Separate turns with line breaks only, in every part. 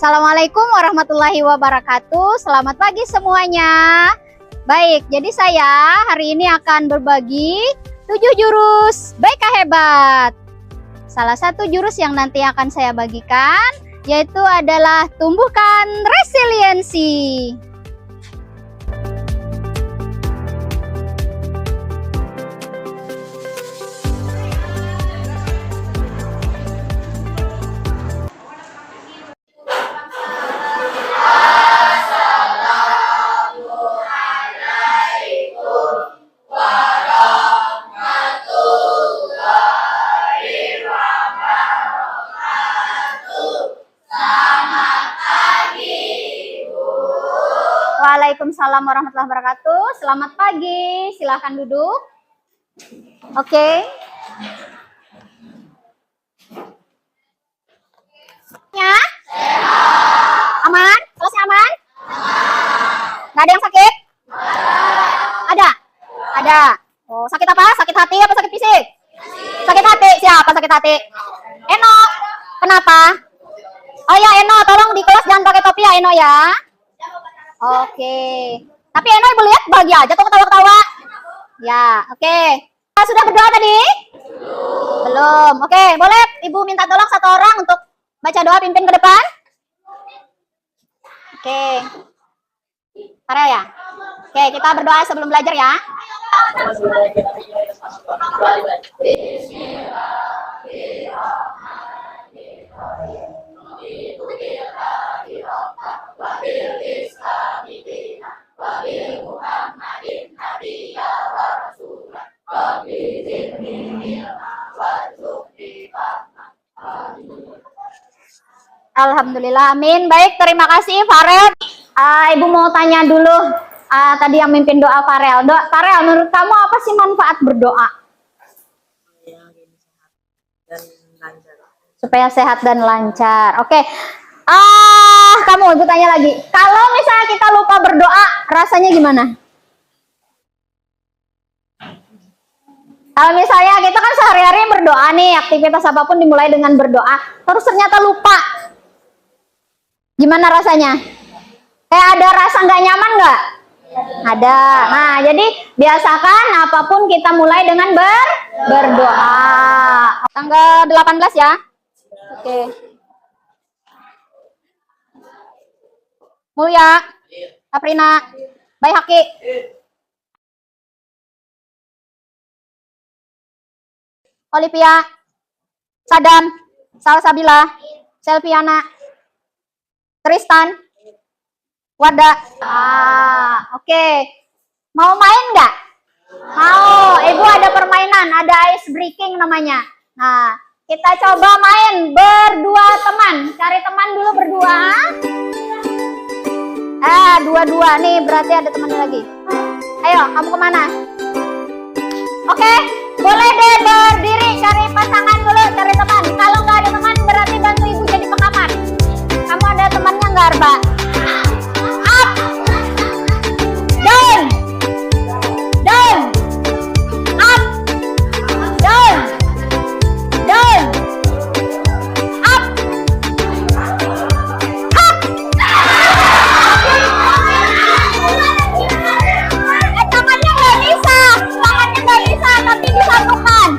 Assalamualaikum warahmatullahi wabarakatuh. Selamat pagi semuanya. Baik, jadi saya hari ini akan berbagi 7 jurus BK hebat. Salah satu jurus yang nanti akan saya bagikan yaitu adalah tumbuhkan resiliensi. Waalaikumsalam warahmatullahi wabarakatuh. Selamat pagi, silahkan duduk. Oke. Ya? Aman? Kelasnya aman? Nggak ada yang sakit? Ada? Ada. Oh, sakit apa? Sakit hati apa sakit fisik? Sakit hati. Siapa sakit hati? Eno. Kenapa? Oh ya, Eno, tolong di kelas jangan pakai topi ya, Eno ya. Oke. Tapi Eno ibu lihat bahagia aja tuh ketawa-ketawa. Ya, oke. Sudah berdoa tadi? Belum. Oke, boleh ibu minta tolong satu orang untuk baca doa pimpin ke depan? Oke. Farel ya? Oke, kita berdoa sebelum belajar ya. Alhamdulillah, amin. Baik, terima kasih Farel. Ibu mau tanya dulu, tadi yang mimpin doa Farel. Farel, menurut kamu apa sih manfaat berdoa? Supaya sehat dan lancar. Oke. Kamu, ibu tanya lagi. Kalau misalnya kita lupa berdoa, rasanya gimana? Kalau misalnya kita kan sehari-hari berdoa nih, aktivitas apapun dimulai dengan berdoa, terus ternyata lupa. Gimana rasanya? Kayak ada rasa nggak nyaman nggak? Ada. Nah, jadi biasakan apapun kita mulai dengan berdoa. Tanggal 18 ya. Oke. Mulia, Aprina, Baihaki. Olivia, Sadam, Salsabila, Selviana, Tristan, Wada. Oke. Mau main nggak? Mau. Ibu ada permainan, ada ice breaking namanya. Nah, kita coba main berdua teman. Cari teman dulu berdua. Dua-dua nih, berarti ada teman lagi. Ayo, kamu kemana? Oke, boleh deh berdiri, cari pasangan dulu, cari teman. Kalau nggak ada teman, berarti bantu ibu jadi pengaman. Kamu ada temannya nggak, Arba? Up, down, down, up, down, down, up, up. Tangannya nggak bisa, tapi disatukan.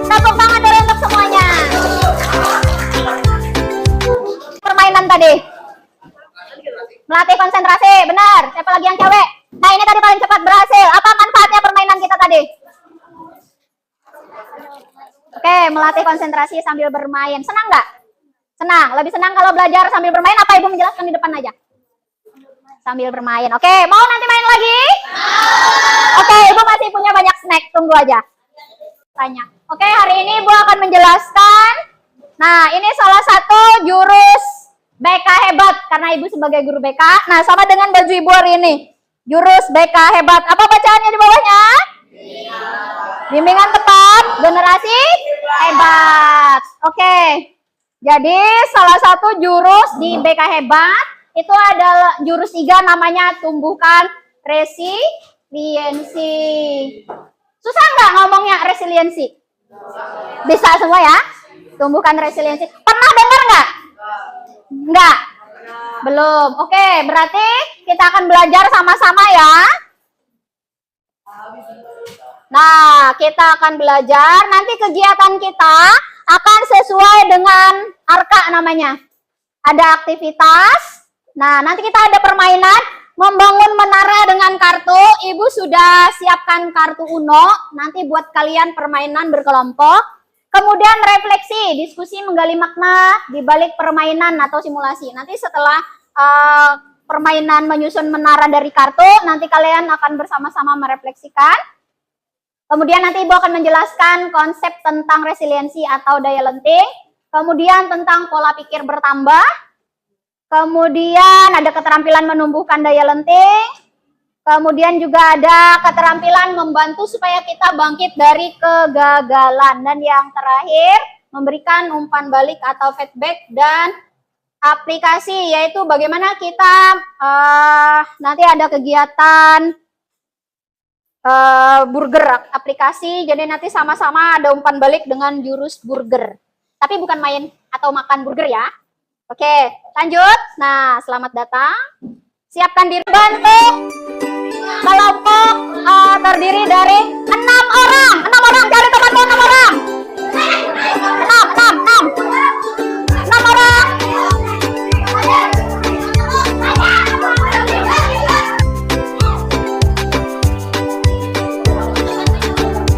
Tepuk tangan dulu untuk semuanya. Permainan tadi melatih konsentrasi, benar. Siapa lagi yang cewek? Nah, ini tadi paling cepat berhasil. Apa manfaatnya permainan kita tadi? Oke, melatih konsentrasi sambil bermain. Senang nggak? Senang. Lebih senang kalau belajar sambil bermain apa ibu menjelaskan di depan aja? Sambil bermain. Oke, mau nanti main lagi? Oke, ibu masih punya banyak snack. Tunggu aja. Tanya. Oke, hari ini ibu akan menjelaskan. Nah, ini salah satu jurus BK hebat. Karena ibu sebagai guru BK. Nah, sama dengan baju ibu hari ini. Jurus BK hebat. Apa bacaannya di bawahnya? Bimbingan tepat generasi hebat. Oke. Jadi salah satu jurus di BK hebat Itu adalah jurus 3 namanya tumbuhkan resiliensi. Susah nggak ngomongnya resiliensi? Bisa semua ya? Tumbuhkan resiliensi. Pernah dengar nggak? Nggak? Belum. Oke, berarti kita akan belajar sama-sama ya. Nah, kita akan belajar. Nanti kegiatan kita akan sesuai dengan ARKA namanya. Ada aktivitas. Nah, nanti kita ada permainan. Membangun menara dengan kartu. Ibu sudah siapkan kartu Uno. Nanti buat kalian permainan berkelompok. Kemudian refleksi, diskusi menggali makna di balik permainan atau simulasi. Nanti setelah permainan menyusun menara dari kartu, nanti kalian akan bersama-sama merefleksikan. Kemudian nanti Ibu akan menjelaskan konsep tentang resiliensi atau daya lenting. Kemudian tentang pola pikir bertambah. Kemudian ada keterampilan menumbuhkan daya lenting. Kemudian juga ada keterampilan membantu supaya kita bangkit dari kegagalan. Dan yang terakhir, memberikan umpan balik atau feedback dan aplikasi, yaitu bagaimana kita nanti ada kegiatan burger aplikasi. Jadi nanti sama-sama ada umpan balik dengan jurus burger. Tapi bukan main atau makan burger ya. Oke, lanjut. Nah, selamat datang. Siapkan diri bentuk kelompok terdiri dari 6 orang. 6 orang, cari teman-teman 6 orang. 6 orang.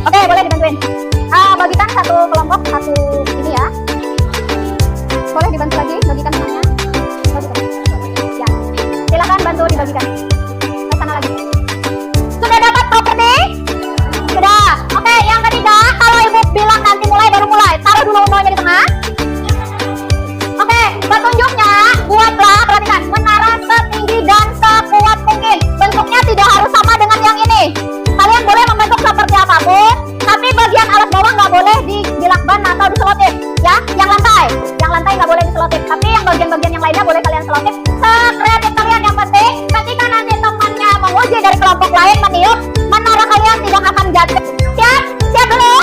Oke, boleh dibantuin. Bagikan satu kelompok, satu ini ya. Boleh dibantu lagi, bagikan semuanya. Ya, silakan bantu dibagikan. Ke sana lagi. Sudah dapat properti? Sudah. Oke, yang ketiga, kalau ibu bilang nanti mulai, baru mulai. Taruh dulu unonya di tengah. Oke, petunjuknya buatlah, perhatikan, menara setinggi dan sekuat mungkin. Bentuknya tidak harus sama dengan yang ini. Kalian boleh membentuk seperti apapun, tapi bagian alas bawah nggak boleh dilakban atau diselotip. Ya, yang lantai nggak boleh diselotip. Tapi yang bagian-bagian yang lainnya boleh kalian selotip. Sekreatif kalian, yang penting ketika nanti temannya menguji dari kelompok lain meniup, menara kalian tidak akan jatuh. Siap? Siap dulu?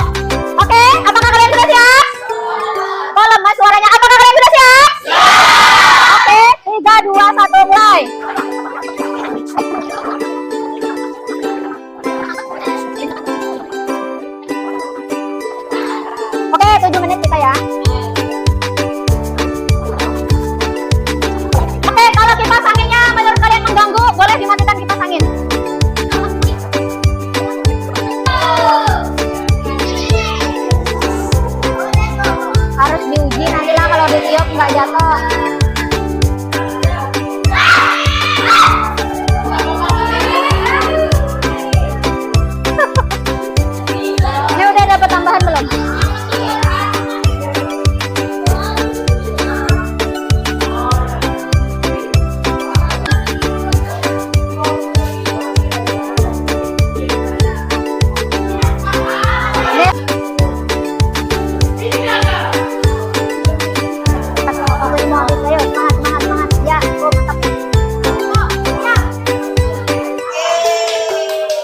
Oke, apakah kalian sudah siap? Kok lemas suaranya? Apakah kalian sudah siap? Oke, 3, 2, 1, mulai. Oke, 7 menit kita ya. Oke, kalau kipas anginnya menurut kalian mengganggu, boleh dimatikan kipas angin. Harus diuji nantilah, kalau ditiup nggak jatuh. Ini udah dapat tambahan belum?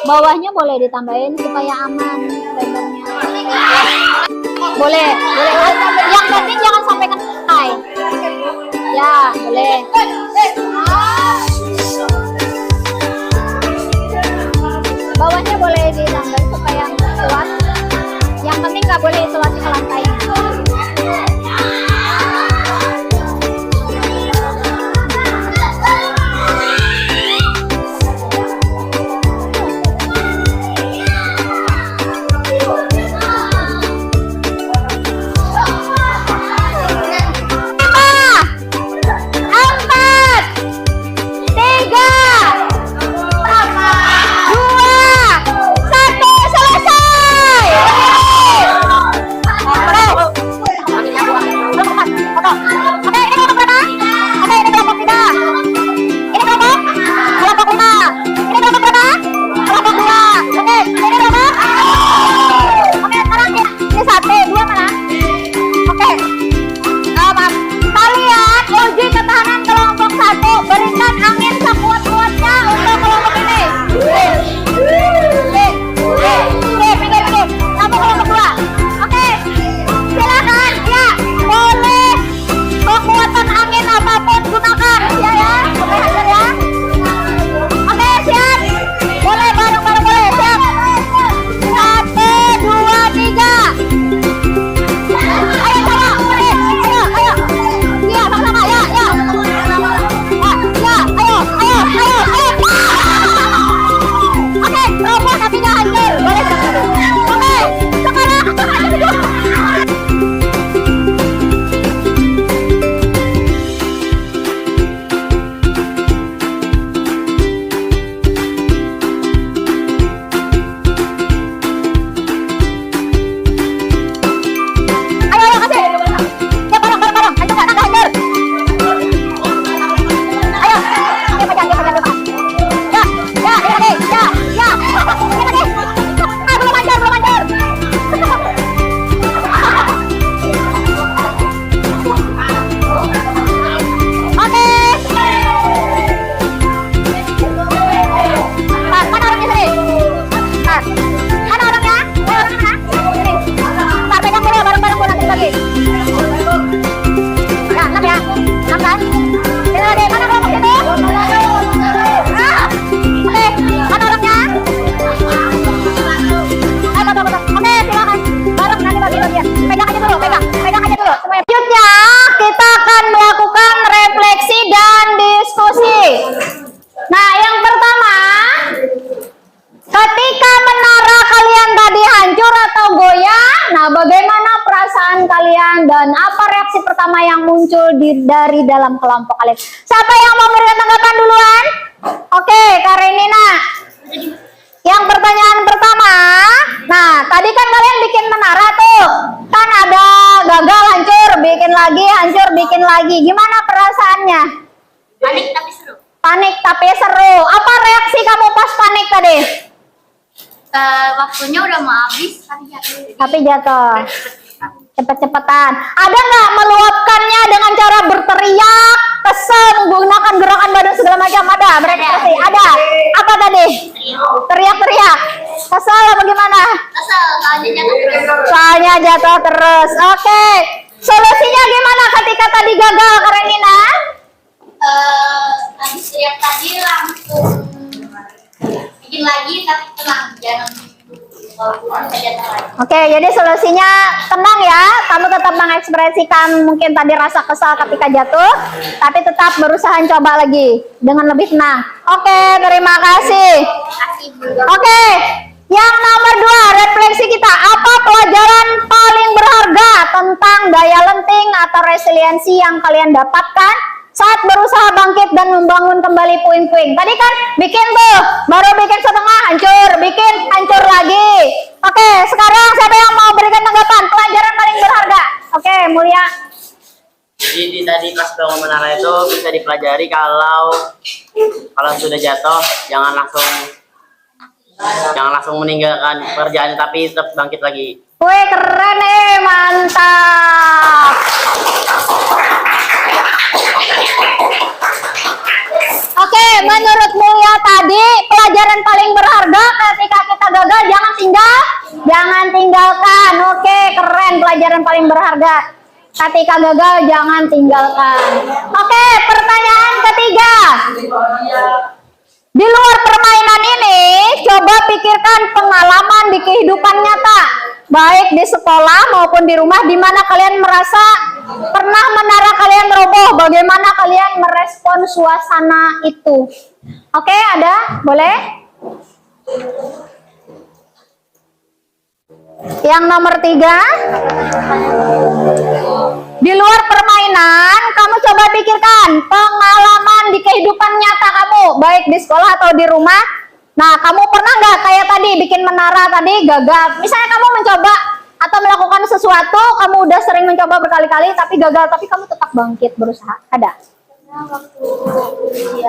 Bawahnya boleh ditambahin supaya aman lebarnya. Boleh. Yang penting jangan sampai ke lantai. Ya, boleh. Bawahnya boleh ditambahin supaya kuat. Yang penting nggak boleh isolasi ke lantai. reaksi pertama yang muncul dari dalam kelompok kalian? Siapa yang mau memberikan tanggapan duluan? Oke, Karenina. Yang pertanyaan pertama, nah tadi kan kalian bikin menara tuh, kan ada gagal, hancur, bikin lagi, hancur, bikin lagi. Gimana perasaannya?
Panik tapi seru.
Panik tapi seru. Apa reaksi kamu pas panik tadi?
Waktunya udah mau habis
Tapi jatuh. Cepet-cepetan. Ada nggak meluapkannya dengan cara berteriak, kesel, menggunakan gerakan badan segala macam? Ada, berekspresi. Ada. Apa tadi? Teriak-teriak. Kesel apa gimana?
Kesel,
Soalnya jatuh terus. Oke. Solusinya gimana ketika tadi gagal, Karenina?
Habis teriak tadi langsung bikin lagi tapi tenang, jangan
Oke, jadi solusinya tenang ya. Kamu tetap mengekspresikan mungkin tadi rasa kesal ketika jatuh, tapi tetap berusaha coba lagi dengan lebih tenang. Oke, terima kasih. Oke, yang nomor 2, refleksi kita. Apa pelajaran paling berharga tentang daya lenting atau resiliensi yang kalian dapatkan saat berusaha bangkit dan membangun kembali puing-puing? Tadi kan bikin tuh, baru bikin setengah, hancur, bikin hancur lagi. Oke, sekarang siapa yang mau berikan tanggapan pelajaran paling berharga? Oke, Mulia.
Jadi tadi pas bangun menara itu bisa dipelajari kalau sudah jatuh jangan langsung meninggalkan pekerjaan tapi tetap bangkit lagi.
Wih, keren nih, mantap. Oke, menurut Mulia tadi pelajaran paling berharga ketika kita gagal jangan tinggalkan. Oke, keren, pelajaran paling berharga ketika gagal jangan tinggalkan. Oke, pertanyaan ketiga. Di luar permainan ini, coba pikirkan pengalaman di kehidupan nyata, baik di sekolah maupun di rumah, di mana kalian merasa pernah menara kalian roboh, bagaimana kalian merespon suasana itu. Oke, ada? Boleh? Yang nomor 3, di luar permainan, kamu coba pikirkan pengalaman di kehidupan nyata kamu, baik di sekolah atau di rumah. Nah, kamu pernah nggak kayak tadi bikin menara tadi gagal? Misalnya kamu mencoba atau melakukan sesuatu, kamu udah sering mencoba berkali-kali tapi gagal, tapi kamu tetap bangkit berusaha. Ada?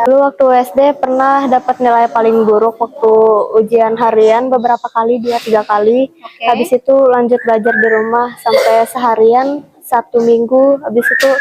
Dulu waktu SD pernah dapat nilai paling buruk waktu ujian harian beberapa kali, 2-3 kali.
Oke.
Habis itu lanjut belajar di rumah sampai seharian, 1 minggu. Habis itu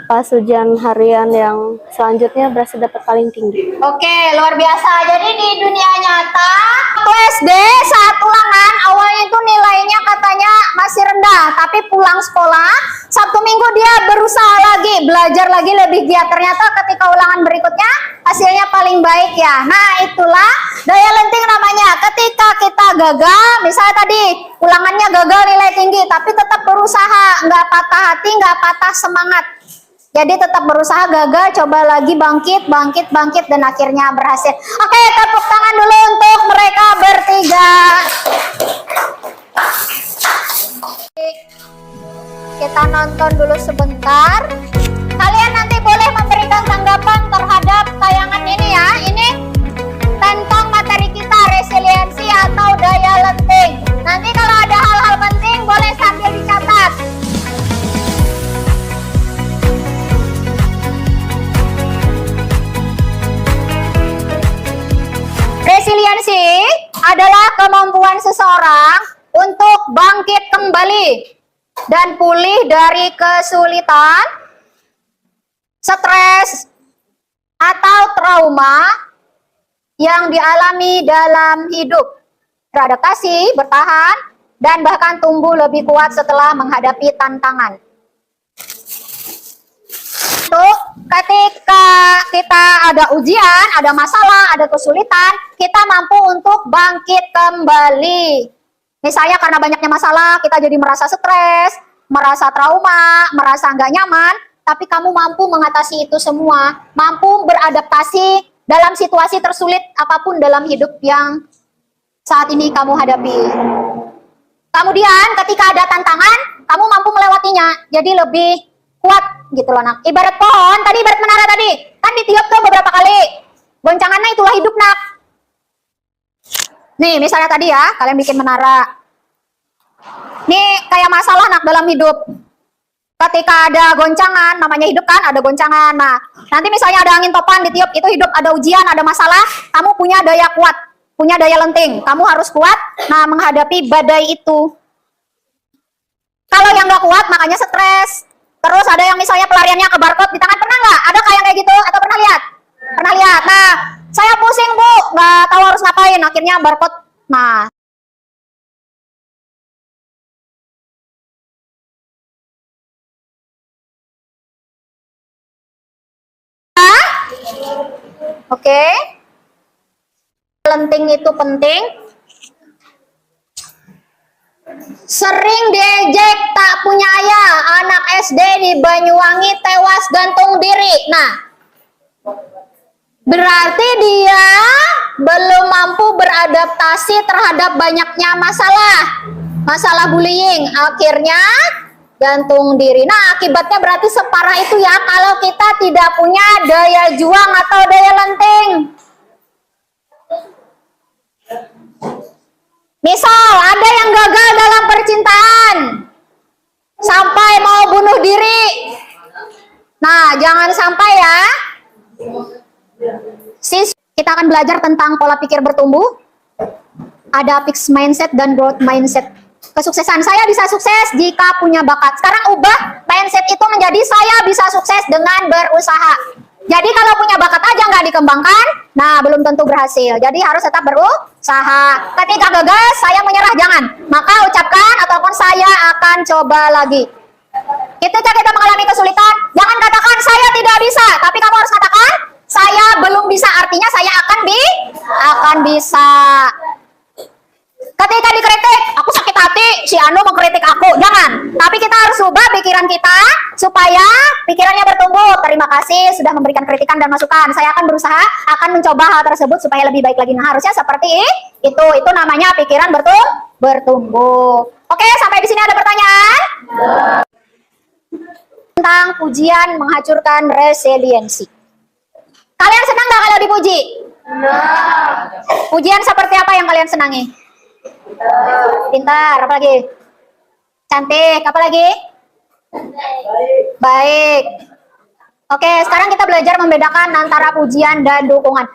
pas ujian harian yang selanjutnya berhasil dapat paling tinggi.
Oke, luar biasa. Jadi di dunia nyata, waktu SD saat ulangan awalnya itu nilainya katanya masih rendah, tapi pulang sekolah Sabtu Minggu dia berusaha lagi, belajar lagi lebih giat. Ternyata ketika ulangan berikutnya hasilnya paling baik ya. Nah, itulah daya lenting namanya. Ketika kita gagal, misalnya tadi ulangannya gagal nilai tinggi, tapi tetap berusaha, nggak patah hati, nggak patah semangat. Jadi tetap berusaha, gagal, coba lagi, bangkit, dan akhirnya berhasil. Oke, tepuk tangan dulu untuk mereka bertiga. Kita nonton dulu sebentar. Kalian nanti boleh memberikan tanggapan terhadap tayangan ini ya. Ini tentang materi kita, resiliensi atau daya lenting. Nanti kalau ada hal-hal penting boleh sambil dicatat. Resiliensi adalah kemampuan seseorang untuk bangkit kembali dan pulih dari kesulitan, stres, atau trauma yang dialami dalam hidup. Beradaptasi, bertahan, dan bahkan tumbuh lebih kuat setelah menghadapi tantangan. Ketika kita ada ujian, ada masalah, ada kesulitan, kita mampu untuk bangkit kembali. Misalnya karena banyaknya masalah, kita jadi merasa stres, merasa trauma, merasa nggak nyaman, tapi kamu mampu mengatasi itu semua, mampu beradaptasi dalam situasi tersulit apapun dalam hidup yang saat ini kamu hadapi. Kemudian ketika ada tantangan, kamu mampu melewatinya, jadi lebih kuat gitu loh nak. Ibarat pohon, tadi ibarat menara tadi, kan ditiup tuh beberapa kali. Goncangannya itulah hidup nak. Nih misalnya tadi ya, kalian bikin menara. Nih kayak masalah nak dalam hidup. Ketika ada goncangan, namanya hidup kan, ada goncangan. Nah, nanti misalnya ada angin topan ditiup, itu hidup, ada ujian, ada masalah, kamu punya daya kuat, punya daya lenting. Kamu harus kuat, nah menghadapi badai itu. Kalau yang nggak kuat, makanya stres. Terus ada yang misalnya pelariannya ke barcode di tangan, pernah nggak? Ada kayak gitu? Atau pernah lihat? Pernah lihat? Nah, saya pusing bu, nggak tahu harus ngapain, akhirnya barcode. Nah, oke. Lenting itu penting. Sering diejek tak punya ayah, anak SD di Banyuwangi tewas gantung diri. Nah, berarti dia belum mampu beradaptasi terhadap banyaknya masalah bullying. Akhirnya gantung diri. Nah, akibatnya berarti separah itu ya kalau kita tidak punya daya juang atau daya lenting. Misal ada yang gagal dalam percintaan sampai mau bunuh diri. Nah, jangan sampai ya. Kita akan belajar tentang pola pikir bertumbuh. Ada fixed mindset dan growth mindset. Kesuksesan, saya bisa sukses jika punya bakat. Sekarang ubah mindset itu menjadi saya bisa sukses dengan berusaha. Jadi kalau punya bakat aja nggak dikembangkan, nah belum tentu berhasil. Jadi harus tetap berusaha. Ketika gagal, saya menyerah jangan. Maka ucapkan ataupun saya akan coba lagi. Ketika kita mengalami kesulitan, jangan katakan saya tidak bisa, tapi kamu harus katakan saya belum bisa. Artinya saya akan bisa. Ketika dikritik, aku sakit hati, si Anu mengkritik aku. Jangan. Tapi kita harus ubah pikiran kita supaya pikirannya bertumbuh. Terima kasih sudah memberikan kritikan dan masukan. Saya akan berusaha, akan mencoba hal tersebut supaya lebih baik lagi. Nah, harusnya seperti itu. Itu namanya pikiran bertumbuh. Oke, sampai di sini ada pertanyaan? Tentang pujian menghancurkan resiliensi. Kalian senang nggak kalau dipuji? Pujian seperti apa yang kalian senangi? Pintar, apa lagi? Cantik, apa lagi? Baik. Oke, sekarang kita belajar membedakan antara pujian dan dukungan.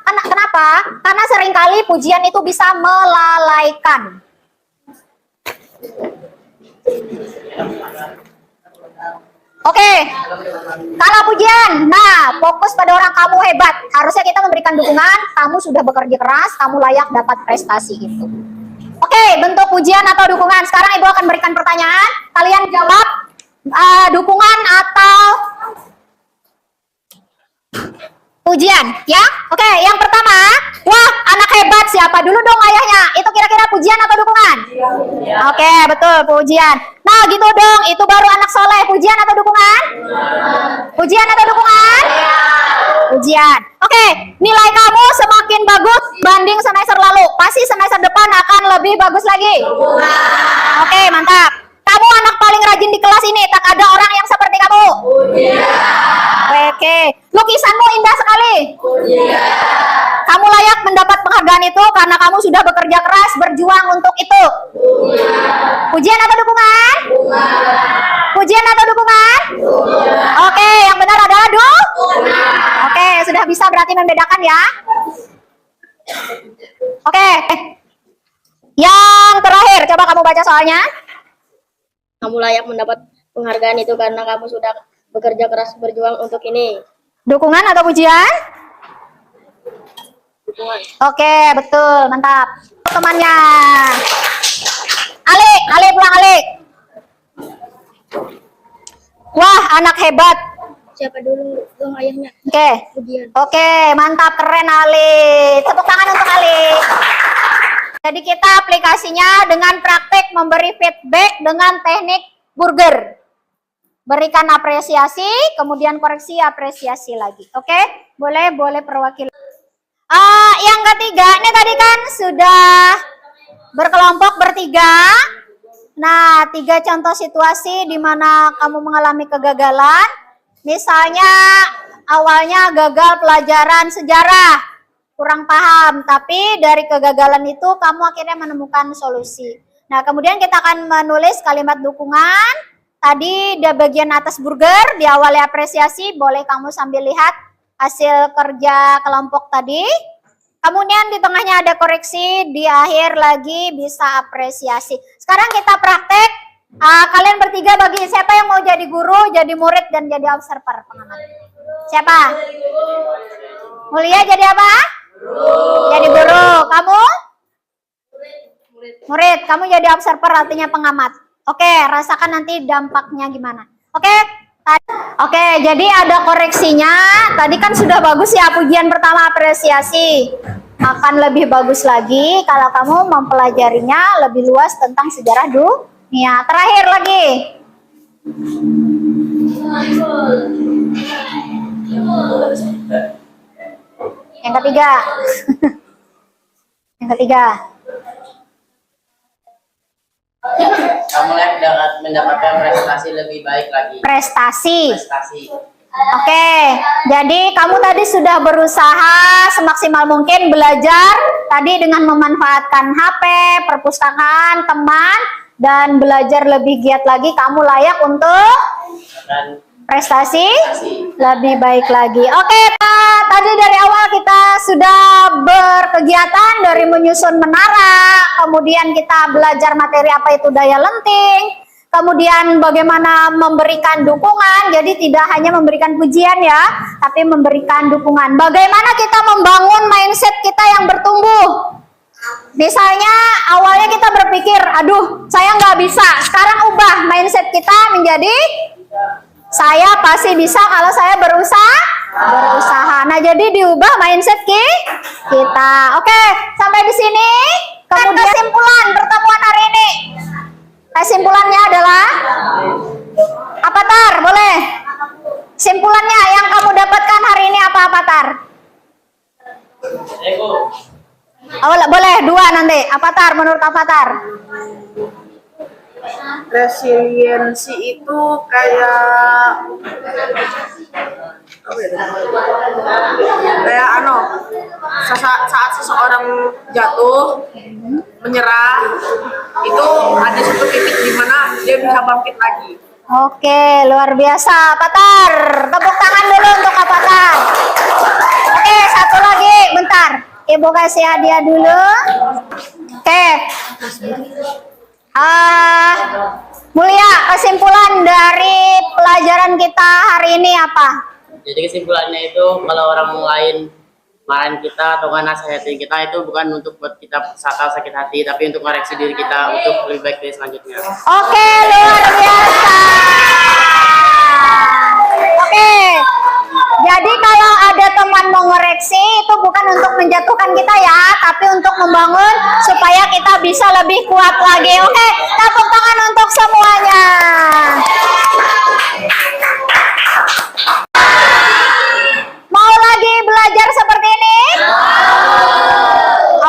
Kenapa? Karena seringkali pujian itu bisa melalaikan. Oke, kalau pujian, nah fokus pada orang kamu hebat. Harusnya kita memberikan dukungan, kamu sudah bekerja keras, kamu layak dapat prestasi itu. Oke, bentuk pujian atau dukungan. Sekarang Ibu akan berikan pertanyaan, kalian jawab dukungan atau pujian, ya? Oke, yang pertama, wah anak hebat, siapa dulu dong ayahnya? Itu kira-kira pujian atau dukungan? Oke, betul, pujian. Nah gitu dong, itu baru anak soleh. Pujian atau dukungan? Pujian atau dukungan? Pujian. Oke, nilai kamu semakin bagus banding semester lalu. Pasti semester depan akan lebih bagus lagi. Oke, mantap. Kamu anak paling rajin di kelas ini, tak ada orang yang seperti kamu. Oke, lukisanmu indah sekali. Kamu layak mendapat penghargaan itu karena kamu sudah bekerja keras, berjuang untuk itu. Pujian atau dukungan? Pujian atau dukungan? Oke, yang benar adalah Oke, sudah bisa berarti membedakan ya. Oke, yang terakhir, coba kamu baca soalnya.
Kamu layak mendapat penghargaan itu karena kamu sudah bekerja keras berjuang untuk ini.
Dukungan atau pujian?
Dukungan.
Oke, betul, mantap. Temannya. Ale pulang Ale. Wah, anak hebat.
Siapa dulu dong ayahnya?
Oke.
Pujian.
Oke, mantap, keren Ale. Tepuk tangan untuk Ale. Jadi kita aplikasinya dengan praktek memberi feedback dengan teknik burger. Berikan apresiasi, kemudian koreksi, apresiasi lagi. Oke, boleh perwakilan. Yang ketiga, ini tadi kan sudah berkelompok bertiga. Nah, 3 contoh situasi di mana kamu mengalami kegagalan. Misalnya, awalnya gagal pelajaran sejarah, kurang paham, tapi dari kegagalan itu kamu akhirnya menemukan solusi. Nah, kemudian kita akan menulis kalimat dukungan. Tadi di bagian atas burger, di awal apresiasi, boleh kamu sambil lihat hasil kerja kelompok tadi. Kemudian di tengahnya ada koreksi, di akhir lagi bisa apresiasi. Sekarang kita praktek. Kalian bertiga bagi siapa yang mau jadi guru, jadi murid, dan jadi observer pengamat? Siapa? Mulia jadi apa? Jadi guru. Kamu? Murid. Kamu jadi observer, artinya pengamat. Oke, rasakan nanti dampaknya gimana. Oke, jadi ada koreksinya. Tadi kan sudah bagus ya pujian pertama apresiasi. Akan lebih bagus lagi kalau kamu mempelajarinya lebih luas tentang sejarah dunia. Terakhir lagi. Yang ketiga. Yang ketiga.
Kamu mendapatkan prestasi lebih baik lagi.
Prestasi.
Prestasi.
Oke, jadi kamu tadi sudah berusaha semaksimal mungkin belajar tadi dengan memanfaatkan HP, perpustakaan, teman, dan belajar lebih giat lagi. Kamu layak untuk
Dan
prestasi lebih baik lagi. Oke, tadi dari awal kita sudah berkegiatan dari menyusun menara, kemudian kita belajar materi apa itu daya lenting, kemudian bagaimana memberikan dukungan. Jadi tidak hanya memberikan pujian ya, tapi memberikan dukungan. Bagaimana kita membangun mindset kita yang bertumbuh. Misalnya awalnya kita berpikir, aduh saya nggak bisa. Sekarang ubah mindset kita menjadi saya pasti bisa kalau saya berusaha. Nah, jadi diubah mindset kita. Oke, sampai di sini. Kemudian kesimpulan pertemuan hari ini. Kesimpulannya adalah apa, Tar? Boleh? Simpulannya yang kamu dapatkan hari ini apa, Tar? Oh, boleh 2 nanti. Apa, Tar? Menurut apa, Tar?
Resiliensi itu kayak saat seseorang jatuh menyerah, itu ada satu titik di mana dia bisa bangkit lagi.
Oke, luar biasa, Patar. Tepuk tangan dulu untuk Patar. Oke, satu lagi, bentar. Ibu kasih hadiah dulu. Oke. Mulia, kesimpulan dari pelajaran kita hari ini apa?
Jadi kesimpulannya itu kalau orang lain marahin kita atau nasihatin kita itu bukan untuk buat kita sakit hati, tapi untuk koreksi diri kita untuk lebih baik dari selanjutnya.
Oke, luar biasa. Oke, jadi kalau ada teman mengoreksi itu bukan untuk menjatuhkan kita ya, tapi untuk membangun supaya kita bisa lebih kuat lagi. Oke, tepuk tangan untuk semuanya. Mau lagi belajar seperti ini?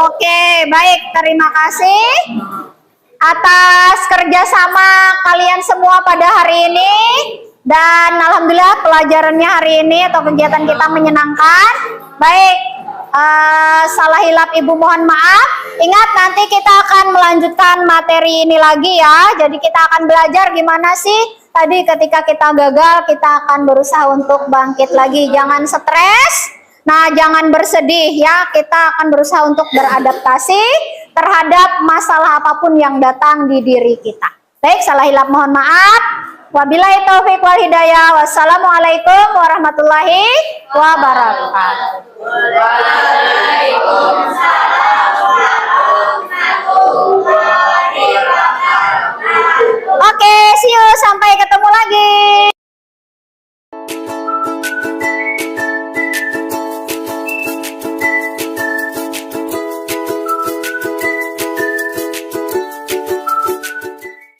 Oke, baik. Terima kasih atas kerjasama kalian semua pada hari ini. Dan alhamdulillah pelajarannya hari ini atau kegiatan kita menyenangkan. Baik, salah hilap Ibu mohon maaf. Ingat nanti kita akan melanjutkan materi ini lagi ya. Jadi kita akan belajar gimana sih tadi ketika kita gagal kita akan berusaha untuk bangkit lagi. Jangan stres. Nah, jangan bersedih ya. Kita akan berusaha untuk beradaptasi terhadap masalah apapun yang datang di diri kita. Baik, salah hilap mohon maaf. Wabillahi taufiq wal hidayah. Wassalamualaikum warahmatullahi wabarakatuh.